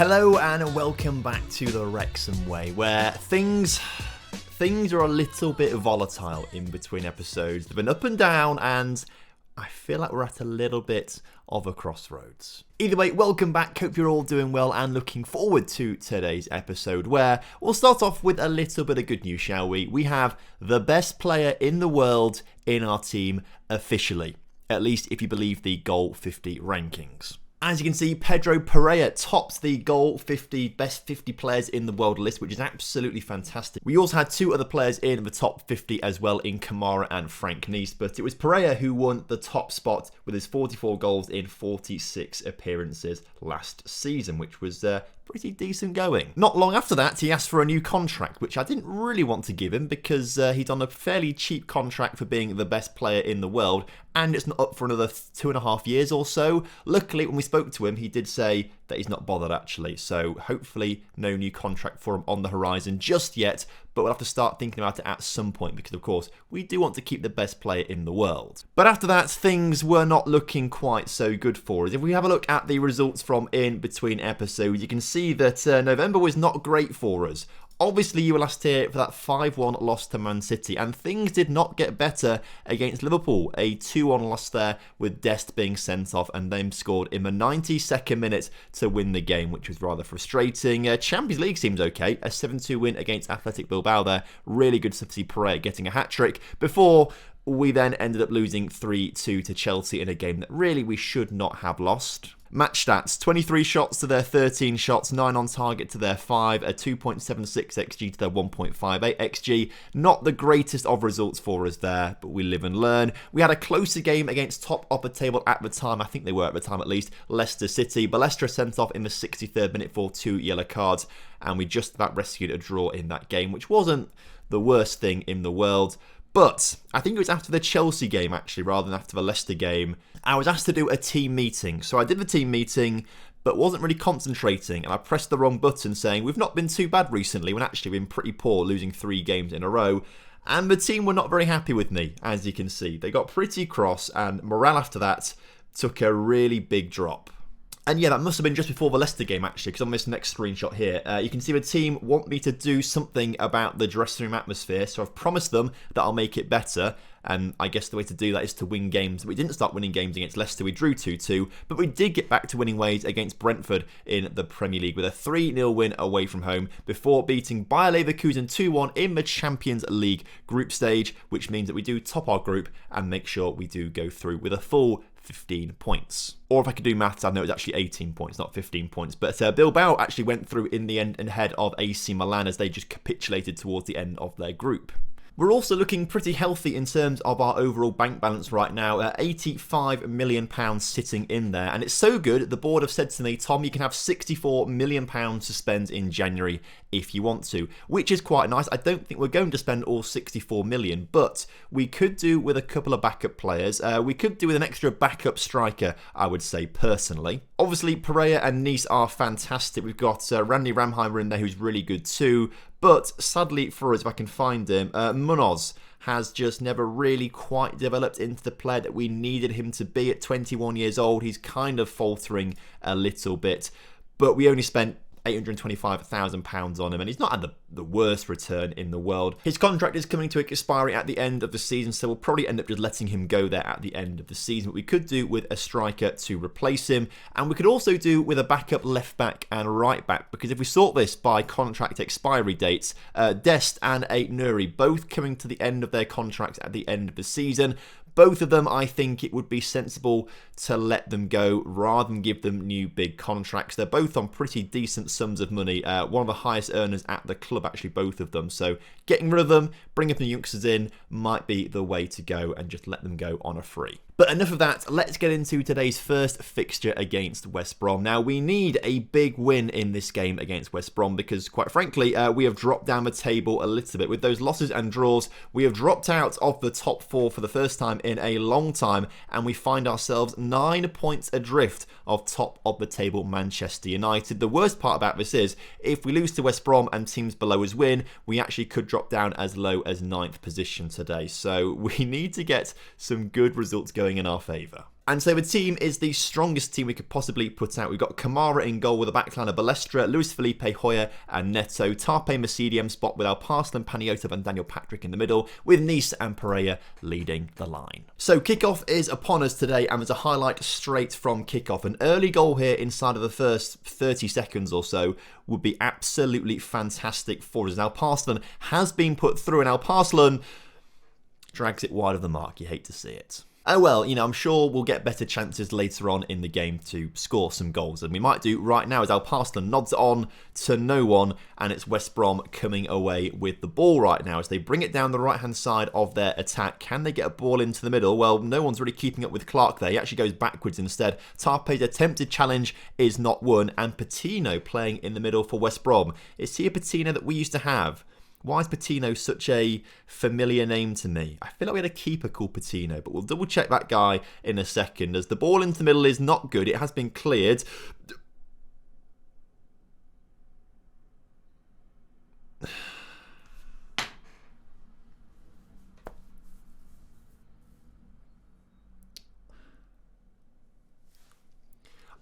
Hello and welcome back to the Wrexham Way, where things are a little bit volatile in between episodes. They've been up and down, and I feel like we're at a little bit of a crossroads. Either way, welcome back. Hope you're all doing well and looking forward to today's episode, where we'll start off with a little bit of good news, shall we? We have the best player in the world in our team officially, at least if you believe the Goal 50 rankings. As you can see, Pedro Pereira tops the Goal 50 best 50 players in the world list, which is absolutely fantastic. We also had two other players in the top 50 as well, in Kamara and Frank Nice, but it was Pereira who won the top spot with his 44 goals in 46 appearances last season, which was pretty decent going. Not long after that, he asked for a new contract, which I didn't really want to give him because he's on a fairly cheap contract for being the best player in the world, and it's not up for another 2.5 years or so. Luckily, when we spoke to him, he did say that he's not bothered actually, so hopefully no new contract for him on the horizon just yet, but we'll have to start thinking about it at some point because of course we do want to keep the best player in the world. But after that, things were not looking quite so good for us. If we have a look at the results from in between episodes, you can see that November was not great for us. Obviously, you were last here for that 5-1 loss to Man City, and things did not get better against Liverpool. A 2-1 loss there with Dest being sent off, and then scored in the 92nd minute to win the game, which was rather frustrating. Champions League seems okay. A 7-2 win against Athletic Bilbao there. Really good to see Pereira getting a hat-trick before we then ended up losing 3-2 to Chelsea in a game that really we should not have lost. Match stats, 23 shots to their 13 shots, 9 on target to their 5, a 2.76 XG to their 1.58 XG. Not the greatest of results for us there, but we live and learn. We had a closer game against top of the table at the time, I think they were at the time at least, Leicester City. Balestra sent off in the 63rd minute for 2 yellow cards, and we just about rescued a draw in that game, which wasn't the worst thing in the world. But I think it was after the Chelsea game, actually, rather than after the Leicester game, I was asked to do a team meeting. So I did the team meeting, but wasn't really concentrating. And I pressed the wrong button saying, we've not been too bad recently, when actually we've been pretty poor, losing 3 games in a row. And the team were not very happy with me, as you can see. They got pretty cross, and morale after that took a really big drop. And yeah, that must have been just before the Leicester game, actually, because on this next screenshot here, you can see the team want me to do something about the dressing room atmosphere, so I've promised them that I'll make it better, and I guess the way to do that is to win games. We didn't start winning games against Leicester, we drew 2-2, but we did get back to winning ways against Brentford in the Premier League with a 3-0 win away from home before beating Bayer Leverkusen 2-1 in the Champions League group stage, which means that we do top our group and make sure we do go through with a full 15 points. Or if I could do maths, I'd know it's actually 18 points, not 15 points. But Bilbao actually went through in the end ahead of AC Milan as they just capitulated towards the end of their group. We're also looking pretty healthy in terms of our overall bank balance right now, at £85 million sitting in there. And it's so good, the board have said to me, Tom, you can have £64 million to spend in January if you want to, which is quite nice. I don't think we're going to spend all 64 million, but we could do with a couple of backup players. We could do with an extra backup striker, I would say, personally. Obviously, Pereira and Nice are fantastic. We've got Randy Ramheimer in there, who's really good too. But sadly for us, if I can find him, Munoz has just never really quite developed into the player that we needed him to be at 21 years old. He's kind of faltering a little bit, but we only spent £825,000 on him, and he's not had the worst return in the world. His contract is coming to expiry at the end of the season, so we'll probably end up just letting him go there at the end of the season. But we could do with a striker to replace him, and we could also do with a backup left back and right back, because if we sort this by contract expiry dates, Dest and Ait Nouri both coming to the end of their contracts at the end of the season. Both of them, I think it would be sensible to let them go rather than give them new big contracts. They're both on pretty decent sums of money. One of the highest earners at the club, actually, both of them. So getting rid of them, bringing the youngsters in might be the way to go and just let them go on a free. But enough of that, let's get into today's first fixture against West Brom. Now, we need a big win in this game against West Brom because, quite frankly, we have dropped down the table a little bit. With those losses and draws, we have dropped out of the top 4 for the first time in a long time, and we find ourselves 9 points adrift of top of the table Manchester United. The worst part about this is, if we lose to West Brom and teams below us win, we actually could drop down as low as 9th position today. So we need to get some good results going in our favour. And so the team is the strongest team we could possibly put out. We've got Kamara in goal with a backline of Balestra, Luis Felipe, Hoyer and Neto. Tarpe in the CDM spot with Alparslan and Paniotov and Daniel Patrick in the middle, with Nice and Pereira leading the line. So kickoff is upon us today, and there's a highlight straight from kickoff. An early goal here inside of the first 30 seconds or so would be absolutely fantastic for us. Alparslan has been put through, and Alparslan drags it wide of the mark. You hate to see it. Oh well, I'm sure we'll get better chances later on in the game to score some goals. And we might do right now as Alparslan nods it on to no one, and it's West Brom coming away with the ball right now as they bring it down the right-hand side of their attack. Can they get a ball into the middle? Well, no one's really keeping up with Clark there. He actually goes backwards instead. Tarpe's attempted challenge is not won, and Patino playing in the middle for West Brom. Is he a Patino that we used to have? Why is Patino such a familiar name to me? I feel like we had a keeper called Patino, but we'll double check that guy in a second. As the ball into the middle is not good. It has been cleared.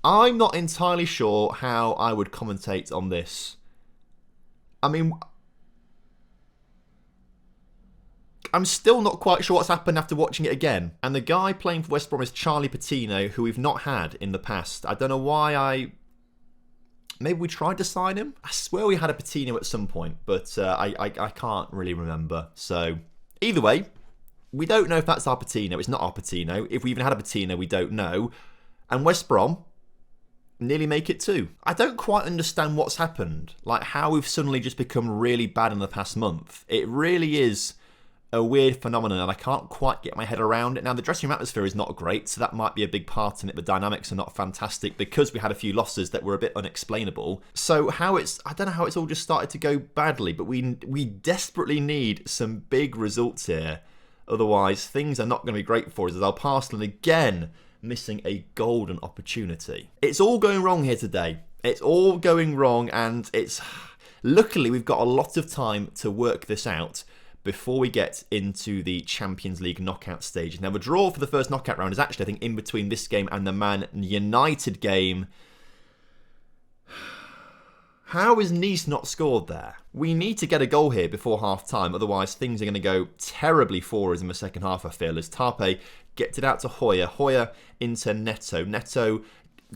I'm not entirely sure how I would commentate on this. I mean, I'm still not quite sure what's happened after watching it again. And the guy playing for West Brom is Charlie Patino, who we've not had in the past. I don't know why maybe we tried to sign him? I swear we had a Patino at some point, but I can't really remember. So, either way, we don't know if that's our Patino. It's not our Patino. If we even had a Patino, we don't know. And West Brom nearly make it too. I don't quite understand what's happened. Like, how we've suddenly just become really bad in the past month. It really is a weird phenomenon, and I can't quite get my head around it. Now, the dressing room atmosphere is not great, so that might be a big part in it. The dynamics are not fantastic because we had a few losses that were a bit unexplainable. So I don't know how it's all just started to go badly, but we desperately need some big results here. Otherwise, things are not going to be great for us, as Alparslan again missing a golden opportunity. It's all going wrong here today. It's all going wrong, and luckily we've got a lot of time to work this out before we get into the Champions League knockout stage. Now, the draw for the first knockout round is actually, I think, in between this game and the Man United game. How is Nice not scored there? We need to get a goal here before half-time, otherwise things are going to go terribly for us in the second half, I feel, as Tarpe gets it out to Hoyer. Hoyer into Neto. Neto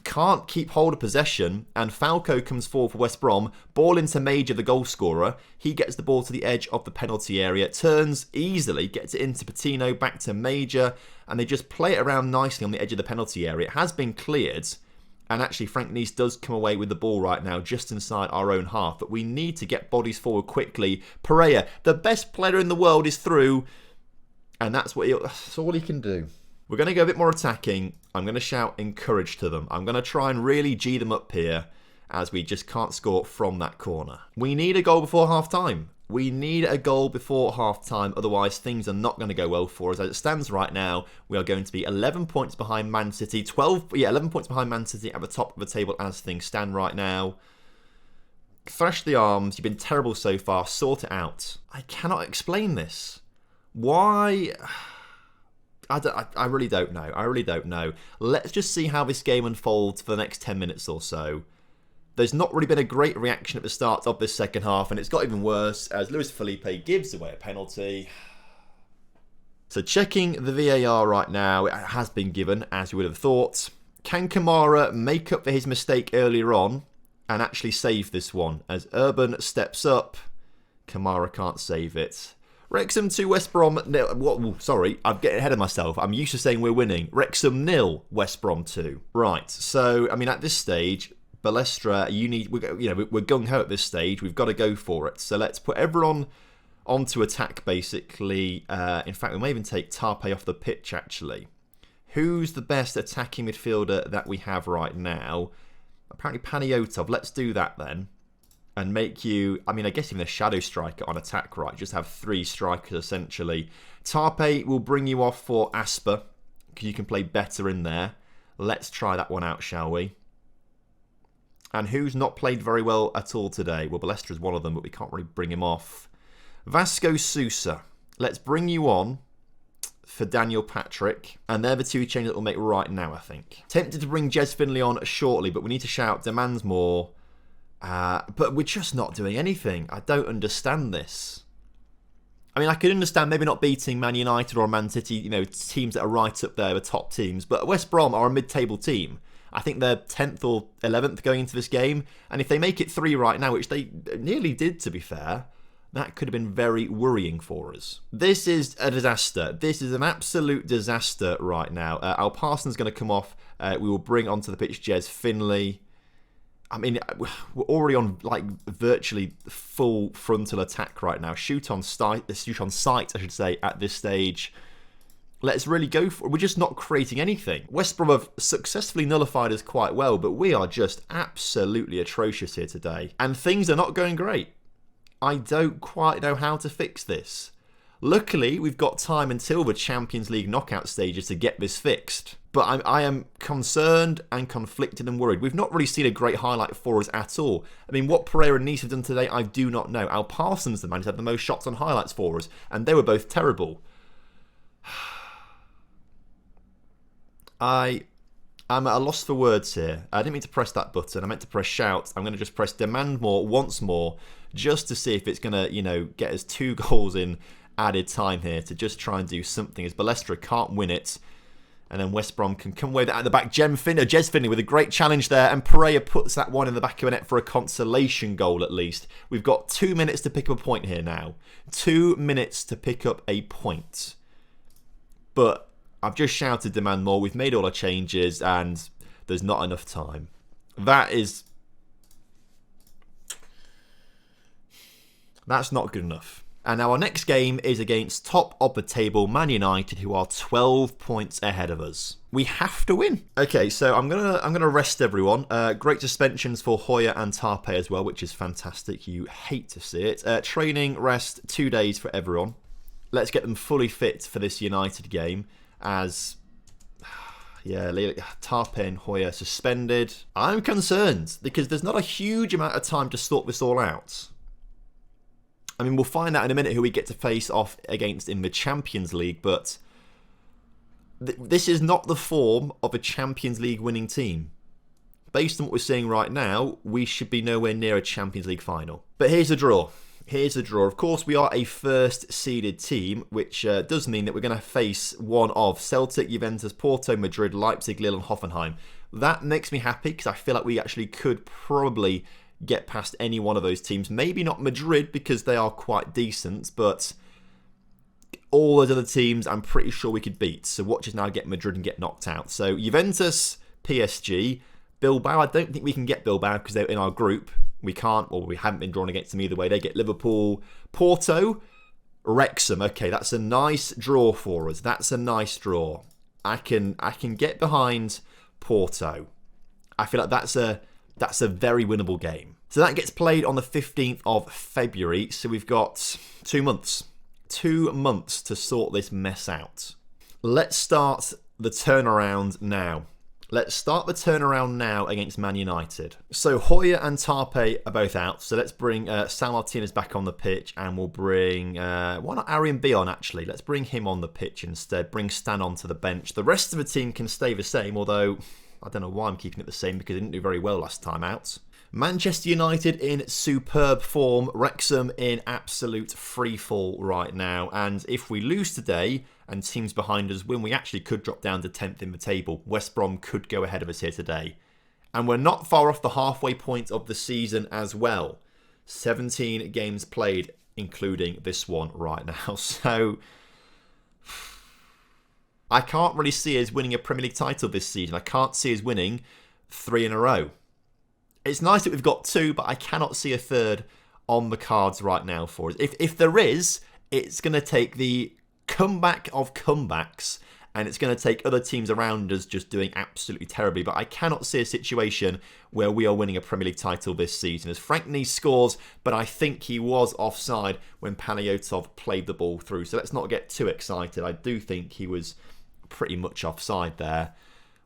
can't keep hold of possession, and Falco comes forward for West Brom. Ball into Major, the goal scorer. He gets the ball to the edge of the penalty area, turns easily, gets it into Patino, back to Major, and they just play it around nicely on the edge of the penalty area. It has been cleared, and actually Frank Nice does come away with the ball right now, just inside our own half, but we need to get bodies forward quickly. Pereira, the best player in the world, is through, and that's all he can do. We're going to go a bit more attacking. I'm going to shout encourage to them. I'm going to try and really G them up here, as we just can't score from that corner. We need a goal before half-time. We need a goal before half-time, otherwise things are not going to go well for us. As it stands right now, we are going to be 11 points behind Man City. 11 points behind Man City at the top of the table as things stand right now. Thrash the arms. You've been terrible so far. Sort it out. I cannot explain this. Why? I really don't know. I really don't know. Let's just see how this game unfolds for the next 10 minutes or so. There's not really been a great reaction at the start of this second half, and it's got even worse as Luis Felipe gives away a penalty. So checking the VAR right now, it has been given, as you would have thought. Can Kamara make up for his mistake earlier on and actually save this one? As Urban steps up, Kamara can't save it. Wrexham 2, West Brom nil. Sorry, I'm getting ahead of myself. I'm used to saying we're winning. Wrexham 0, West Brom 2. Right, so, I mean, at this stage, Balestra, we're gung-ho at this stage. We've got to go for it. So let's put everyone onto attack, basically. In fact, we may even take Tarpe off the pitch, actually. Who's the best attacking midfielder that we have right now? Apparently Paniotov. Let's do that then. And make you, I mean, I guess even a shadow striker on attack, right? Just have 3 strikers, essentially. Tarpe will bring you off for Asper, because you can play better in there. Let's try that one out, shall we? And who's not played very well at all today? Well, Balestra's one of them, but we can't really bring him off. Vasco Sousa. Let's bring you on for Daniel Patrick. And they're the two changes that we'll make right now, I think. Tempted to bring Jez Finley on shortly, but we need to shout demands more. But we're just not doing anything. I don't understand this. I mean, I could understand maybe not beating Man United or Man City, teams that are right up there, the top teams. But West Brom are a mid-table team. I think they're 10th or 11th going into this game. And if they make it 3 right now, which they nearly did, to be fair, that could have been very worrying for us. This is a disaster. This is an absolute disaster right now. Al Parsons going to come off. We will bring onto the pitch Jez Finley. I mean, we're already on virtually full frontal attack right now. Shoot on sight, I should say, at this stage. Let's really go for it. We're just not creating anything. West Brom have successfully nullified us quite well, but we are just absolutely atrocious here today. And things are not going great. I don't quite know how to fix this. Luckily, we've got time until the Champions League knockout stages to get this fixed. But I am concerned and conflicted and worried. We've not really seen a great highlight for us at all. I mean, what Pereira and Nice have done today, I do not know. Al Parsons, the man who's had the most shots on highlights for us, and they were both terrible. I'm at a loss for words here. I didn't mean to press that button. I meant to press shout. I'm going to just press demand more once more just to see if it's going to, get us 2 goals in added time here to just try and do something as Balestra can't win it. And then West Brom can come away with it at the back. Jez Finley with a great challenge there. And Pereira puts that one in the back of the net for a consolation goal at least. We've got 2 minutes to pick up a point here now. 2 minutes to pick up a point. But I've just shouted demand more. We've made all our changes and there's not enough time. That's not good enough. And now our next game is against top of the table Man United, who are 12 points ahead of us. We have to win. Okay, so I'm gonna rest everyone. Great suspensions for Hoyer and Tarpe as well, which is fantastic. You hate to see it. Training rest 2 days for everyone. Let's get them fully fit for this United game. As Tarpe and Hoyer suspended. I'm concerned because there's not a huge amount of time to sort this all out. I mean, we'll find out in a minute who we get to face off against in the Champions League, but this is not the form of a Champions League winning team. Based on what we're seeing right now, we should be nowhere near a Champions League final. But here's the draw. Here's the draw. Of course, we are a first-seeded team, which does mean that we're going to face one of Celtic, Juventus, Porto, Madrid, Leipzig, Lille and Hoffenheim. That makes me happy because I feel like we actually could probably get past any one of those teams. Maybe not Madrid because they are quite decent, but all those other teams I'm pretty sure we could beat. So watch us now get Madrid and get knocked out. So Juventus, PSG, Bilbao. I don't think we can get Bilbao because they're in our group. We can't, or we haven't been drawn against them either way. They get Liverpool, Porto, Wrexham. Okay, that's a nice draw for us. That's a nice draw. I can get behind Porto. I feel like that's a very winnable game. So that gets played on the 15th of February. So we've got 2 months. 2 months to sort this mess out. Let's start the turnaround now. Let's start the turnaround now against Man United. So Hoyer and Tarpe are both out. So let's bring Sal Martinez back on the pitch and we'll bring... why not Arian B on, actually? Let's bring him on the pitch instead. Bring Stan onto the bench. The rest of the team can stay the same, although I don't know why I'm keeping it the same because they didn't do very well last time out. Manchester United in superb form. Wrexham in absolute free fall right now. And if we lose today and teams behind us win, we actually could drop down to 10th in the table. West Brom could go ahead of us here today. And we're not far off the halfway point of the season as well. 17 games played, including this one right now. So I can't really see us winning a Premier League title this season. I can't see us winning 3 in a row. It's nice that we've got 2, but I cannot see a third on the cards right now for us. If there is, it's going to take the comeback of comebacks, and it's going to take other teams around us just doing absolutely terribly. But I cannot see a situation where we are winning a Premier League title this season. As Frank Nice scores, but I think he was offside when Panayotov played the ball through. So let's not get too excited. I do think he was pretty much offside there.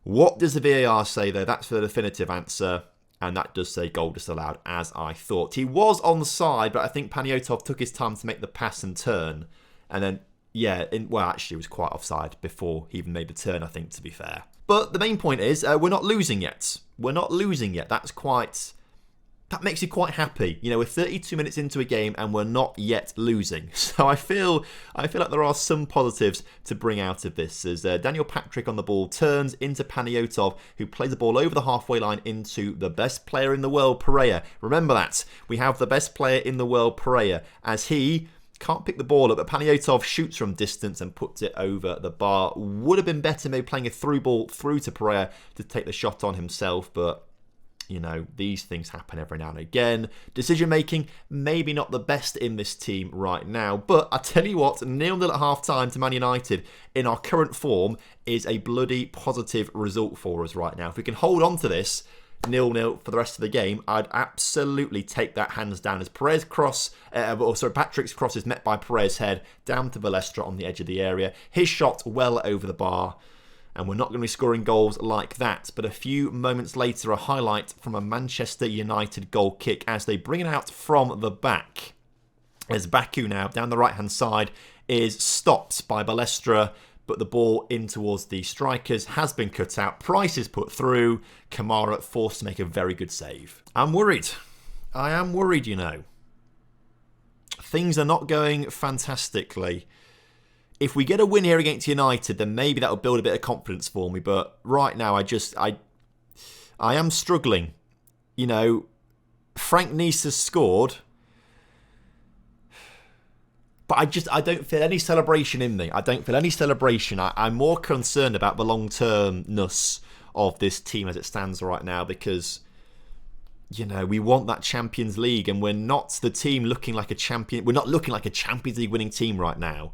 What does the VAR say, though? That's the definitive answer. And that does say goal disallowed, as I thought. He was on the side, but I think Panayotov took his time to make the pass and turn. And then, well, actually, it was quite offside before he even made the turn, I think, to be fair. But the main point is, we're not losing yet. We're not losing yet. That makes you quite happy. We're 32 minutes into a game and we're not yet losing. So I feel like there are some positives to bring out of this, as Daniel Patrick on the ball turns into Paniotov, who plays the ball over the halfway line into the best player in the world, Pereira. Remember that. We have the best player in the world, Pereira, as he can't pick the ball up, but Paniotov shoots from distance and puts it over the bar. Would have been better maybe playing a through ball through to Pereira to take the shot on himself, but these things happen every now and again. Decision making, maybe not the best in this team right now. But I tell you what, 0-0 at half time to Man United in our current form is a bloody positive result for us right now. If we can hold on to this 0-0 for the rest of the game, I'd absolutely take that hands down, as Patrick's cross is met by Pereira's head down to Balestra on the edge of the area. His shot well over the bar. And we're not going to be scoring goals like that. But a few moments later, a highlight from a Manchester United goal kick as they bring it out from the back. As Baku now, down the right-hand side, is stopped by Balestra. But the ball in towards the strikers has been cut out. Price is put through. Kamara forced to make a very good save. I'm worried. I am worried, Things are not going fantastically. If we get a win here against United, then maybe that will build a bit of confidence for me. But right now, I am struggling. Frank Nice has scored, but I don't feel any celebration in me. I don't feel any celebration. I'm more concerned about the long-termness of this team as it stands right now, because we want that Champions League, and we're not the team looking like a champion. We're not looking like a Champions League winning team right now.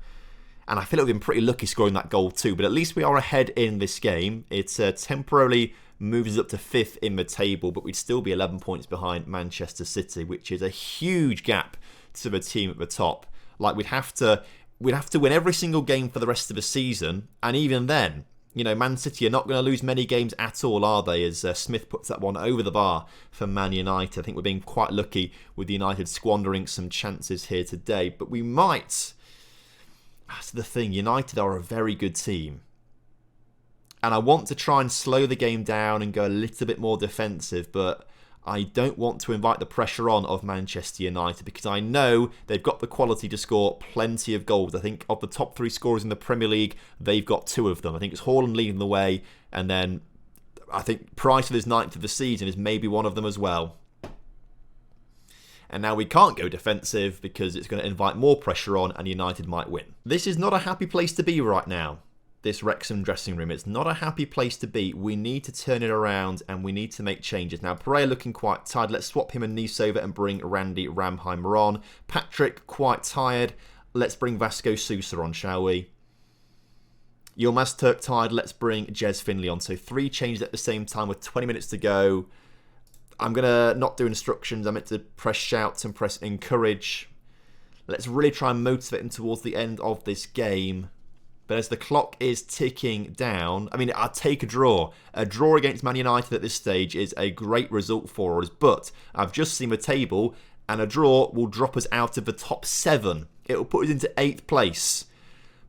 And I feel like we've been pretty lucky scoring that goal too. But at least we are ahead in this game. It temporarily moves us up to 5th in the table, but we'd still be 11 points behind Manchester City, which is a huge gap to the team at the top. Like we'd have to win every single game for the rest of the season. And even then, Man City are not going to lose many games at all, are they? As Smith puts that one over the bar for Man United. I think we're being quite lucky with United squandering some chances here today. But we might... That's the thing, United are a very good team. And I want to try and slow the game down and go a little bit more defensive, but I don't want to invite the pressure on of Manchester United, because I know they've got the quality to score plenty of goals. I think of the top 3 scorers in the Premier League, they've got 2 of them. I think it's Haaland leading the way, and then I think Price with his 9th of the season is maybe one of them as well. And now we can't go defensive because it's going to invite more pressure on and United might win. This is not a happy place to be right now, this Wrexham dressing room. It's not a happy place to be. We need to turn it around and we need to make changes. Now, Pereira looking quite tired. Let's swap him and Nice over and bring Randy Ramheimer on. Patrick quite tired. Let's bring Vasco Sousa on, shall we? Yilmaz Turk tired. Let's bring Jez Finley on. So 3 changes at the same time with 20 minutes to go. I'm going to not do instructions. I'm meant to press shout and press encourage. Let's really try and motivate him towards the end of this game. But as the clock is ticking down, I'll take a draw. A draw against Man United at this stage is a great result for us. But I've just seen the table, and a draw will drop us out of the top 7. It will put us into 8th place.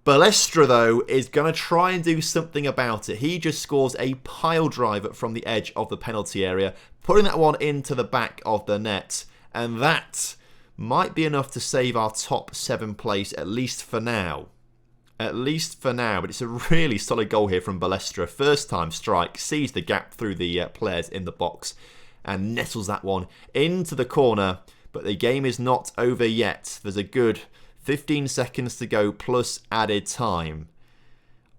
Balestra, though, is going to try and do something about it. He just scores a pile driver from the edge of the penalty area, putting that one into the back of the net. And that might be enough to save our top 7 place, at least for now. At least for now. But it's a really solid goal here from Balestra. First time strike, sees the gap through the players in the box and nettles that one into the corner. But the game is not over yet. There's a good 15 seconds to go plus added time.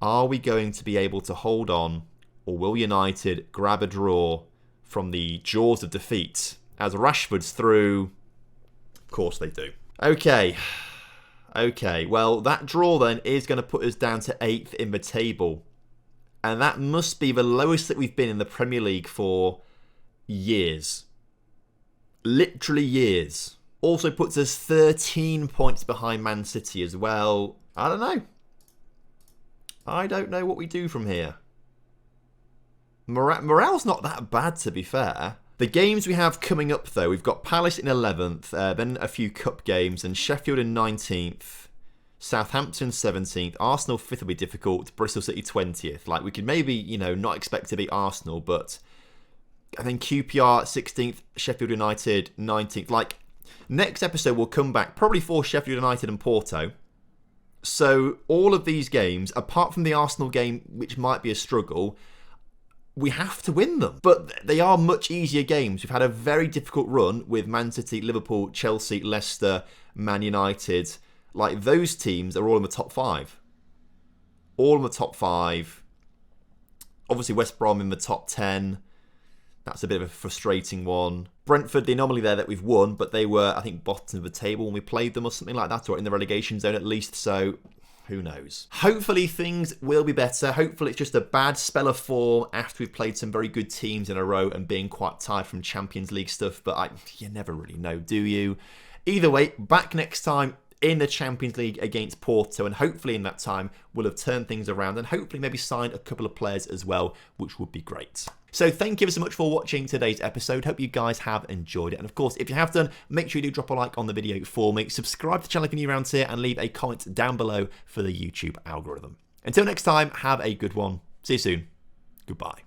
Are we going to be able to hold on, or will United grab a draw from the jaws of defeat? As Rashford's through, of course they do. Okay, well that draw then is going to put us down to 8th in the table. And that must be the lowest that we've been in the Premier League for years. Literally years. Also puts us 13 points behind Man City as well. I don't know. I don't know what we do from here. Morale's not that bad, to be fair. The games we have coming up, though, we've got Palace in 11th, then a few cup games, and Sheffield in 19th. Southampton 17th, Arsenal 5th will be difficult, Bristol City 20th. Like, we could maybe, not expect to beat Arsenal, but I think QPR 16th, Sheffield United 19th. Like, next episode we'll come back probably for Sheffield United and Porto. So all of these games, apart from the Arsenal game, which might be a struggle, we have to win them. But they are much easier games. We've had a very difficult run with Man City, Liverpool, Chelsea, Leicester, Man United. Like, those teams are all in the top 5. All in the top 5. Obviously, West Brom in the top 10. That's a bit of a frustrating one. Brentford, the anomaly there that we've won, but they were, I think, bottom of the table when we played them or something like that, or in the relegation zone at least, so who knows. Hopefully things will be better. Hopefully it's just a bad spell of form after we've played some very good teams in a row and being quite tired from Champions League stuff, but you never really know, do you? Either way, back next time in the Champions League against Porto, and hopefully in that time we'll have turned things around and hopefully maybe signed a couple of players as well, which would be great. So thank you so much for watching today's episode. Hope you guys have enjoyed it. And of course, if you have done, make sure you do drop a like on the video for me. Subscribe to the channel if you're new around here and leave a comment down below for the YouTube algorithm. Until next time, have a good one. See you soon. Goodbye.